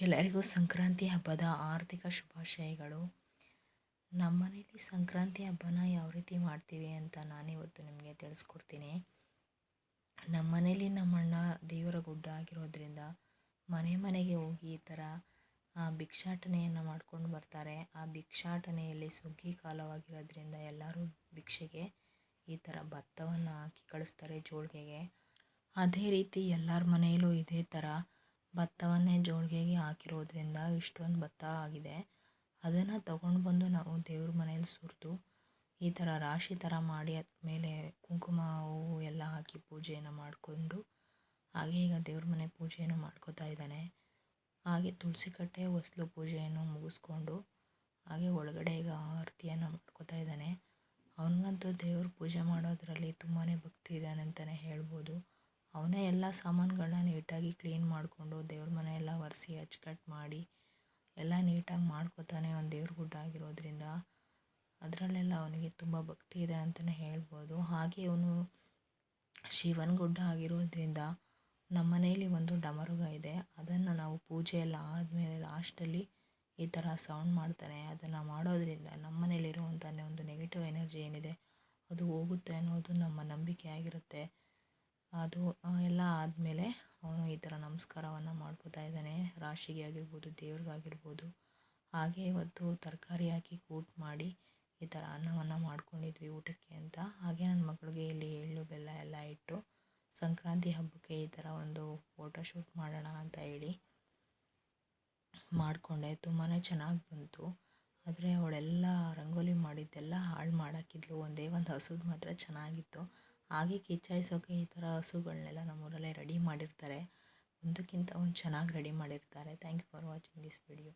ಎಲ್ಲರಿಗೂ ಸಂಕ್ರಾಂತಿ ಹಬ್ಬದ ಆರ್ಥಿಕ ಶುಭಾಶಯಗಳು. ನಮ್ಮ ಮನೇಲಿ ಸಂಕ್ರಾಂತಿ ಹಬ್ಬನ ಯಾವ ರೀತಿ ಮಾಡ್ತೀವಿ ಅಂತ ನಾನಿವತ್ತು ನಿಮಗೆ ತಿಳಿಸ್ಕೊಡ್ತೀನಿ. ನಮ್ಮ ಮನೇಲಿ ನಮ್ಮಣ್ಣ ದೇವರ ಗುಡ್ಡ ಆಗಿರೋದ್ರಿಂದ ಮನೆ ಮನೆಗೆ ಹೋಗಿ ಈ ಥರ ಭಿಕ್ಷಾಟನೆಯನ್ನು ಮಾಡ್ಕೊಂಡು ಬರ್ತಾರೆ. ಆ ಭಿಕ್ಷಾಟನೆಯಲ್ಲಿ ಸುಗ್ಗಿ ಕಾಲವಾಗಿರೋದ್ರಿಂದ ಎಲ್ಲರೂ ಭಿಕ್ಷೆಗೆ ಈ ಥರ ಭತ್ತವನ್ನು ಹಾಕಿ ಕಳಿಸ್ತಾರೆ ಜೋಳಿಗೆಗೆ. ಅದೇ ರೀತಿ ಎಲ್ಲರ ಮನೆಯಲ್ಲೂ ಇದೇ ಥರ ಭತ್ತವನ್ನೇ ಜೋಳಿಗೆಗೆ ಹಾಕಿರೋದ್ರಿಂದ ಇಷ್ಟೊಂದು ಭತ್ತ ಆಗಿದೆ. ಅದನ್ನು ತಗೊಂಡು ಬಂದು ನಾವು ದೇವ್ರ ಮನೇಲಿ ಸುರಿದು ಈ ಥರ ರಾಶಿ ಥರ ಮಾಡಿ ಮೇಲೆ ಕುಂಕುಮ ಹೂವು ಎಲ್ಲ ಹಾಕಿ ಪೂಜೆಯನ್ನು ಮಾಡಿಕೊಂಡು ಹಾಗೆ ಈಗ ದೇವ್ರ ಮನೆ ಪೂಜೆಯನ್ನು ಮಾಡ್ಕೋತಾ ಇದ್ದಾನೆ. ಹಾಗೆ ತುಳಸಿ ಕಟ್ಟೆ ಹೊಸ್ಲು ಪೂಜೆಯನ್ನು ಮುಗಿಸ್ಕೊಂಡು ಹಾಗೆ ಒಳಗಡೆ ಈಗ ಆರತಿಯನ್ನು ಮಾಡ್ಕೋತಾ ಇದ್ದಾನೆ. ಅವನಿಗಂತೂ ದೇವ್ರ ಪೂಜೆ ಮಾಡೋದರಲ್ಲಿ ತುಂಬಾ ಭಕ್ತಿ ಇದ್ದಾನೆ ಅಂತಲೇ ಹೇಳ್ಬೋದು. ಅವನೇ ಎಲ್ಲ ಸಾಮಾನುಗಳನ್ನ ನೀಟಾಗಿ ಕ್ಲೀನ್ ಮಾಡಿಕೊಂಡು ದೇವ್ರ ಮನೆ ಎಲ್ಲ ಒರೆಸಿ ಅಚ್ಚುಕಟ್ಟು ಮಾಡಿ ಎಲ್ಲ ನೀಟಾಗಿ ಮಾಡ್ಕೋತಾನೆ. ಅವನು ದೇವ್ರ ಗುಡ್ಡ ಆಗಿರೋದ್ರಿಂದ ಅದರಲ್ಲೆಲ್ಲ ಅವನಿಗೆ ತುಂಬ ಭಕ್ತಿ ಇದೆ ಅಂತಲೇ ಹೇಳ್ಬೋದು. ಹಾಗೆ ಇವನು ಶಿವನ ಗುಡ್ಡ ಆಗಿರೋದ್ರಿಂದ ನಮ್ಮ ಮನೆಯಲ್ಲಿ ಒಂದು ಡಮರುಗ ಇದೆ. ಅದನ್ನು ನಾವು ಪೂಜೆ ಎಲ್ಲ ಆದಮೇಲೆ ಲಾಸ್ಟಲ್ಲಿ ಈ ಥರ ಸೌಂಡ್ ಮಾಡ್ತಾನೆ. ಅದನ್ನು ಮಾಡೋದ್ರಿಂದ ನಮ್ಮ ಮನೇಲಿರುವಂಥ ಒಂದು ನೆಗೆಟಿವ್ ಎನರ್ಜಿ ಏನಿದೆ ಅದು ಹೋಗುತ್ತೆ ಅನ್ನೋದು ನಮ್ಮ ನಂಬಿಕೆ ಆಗಿರುತ್ತೆ. ಅದು ಎಲ್ಲ ಆದಮೇಲೆ ಅವನು ಈ ಥರ ನಮಸ್ಕಾರವನ್ನು ಮಾಡ್ಕೋತಾ ಇದ್ದಾನೆ. ರಾಶಿಗೆ ಆಗಿರ್ಬೋದು, ದೇವ್ರಿಗಾಗಿರ್ಬೋದು. ಹಾಗೆ ಇವತ್ತು ತರಕಾರಿ ಹಾಕಿ ಕೂಟ್ ಮಾಡಿ ಈ ಥರ ಅನ್ನವನ್ನು ಮಾಡ್ಕೊಂಡಿದ್ವಿ ಊಟಕ್ಕೆ ಅಂತ. ಹಾಗೆ ನನ್ನ ಮಗಳಿಗೆ ಇಲ್ಲಿ ಎಳ್ಳು ಬೆಲ್ಲ ಎಲ್ಲ ಇಟ್ಟು ಸಂಕ್ರಾಂತಿ ಹಬ್ಬಕ್ಕೆ ಈ ಥರ ಒಂದು ಫೋಟೋಶೂಟ್ ಮಾಡೋಣ ಅಂತ ಹೇಳಿ ಮಾಡಿಕೊಂಡೆ. ತುಂಬಾ ಚೆನ್ನಾಗಿ ಬಂತು. ಆದರೆ ಅವಳೆಲ್ಲ ರಂಗೋಲಿ ಮಾಡಿದ್ದೆಲ್ಲ ಹಾಳು ಮಾಡಾಕಿದ್ಲು. ಒಂದೇ ಒಂದು ಹಸುದು ಮಾತ್ರ ಚೆನ್ನಾಗಿತ್ತು. ಹಾಗೆ ಕಿಚ್ಚಾಯಿಸೋಕೆ ಈ ಥರ ಹಸುಗಳನ್ನೆಲ್ಲ ನಮ್ಮೂರಲ್ಲೇ ರೆಡಿ ಮಾಡಿರ್ತಾರೆ. ಒಂದಕ್ಕಿಂತ ಒಂದು ಚೆನ್ನಾಗಿ ರೆಡಿ ಮಾಡಿರ್ತಾರೆ. Thank you for watching this video.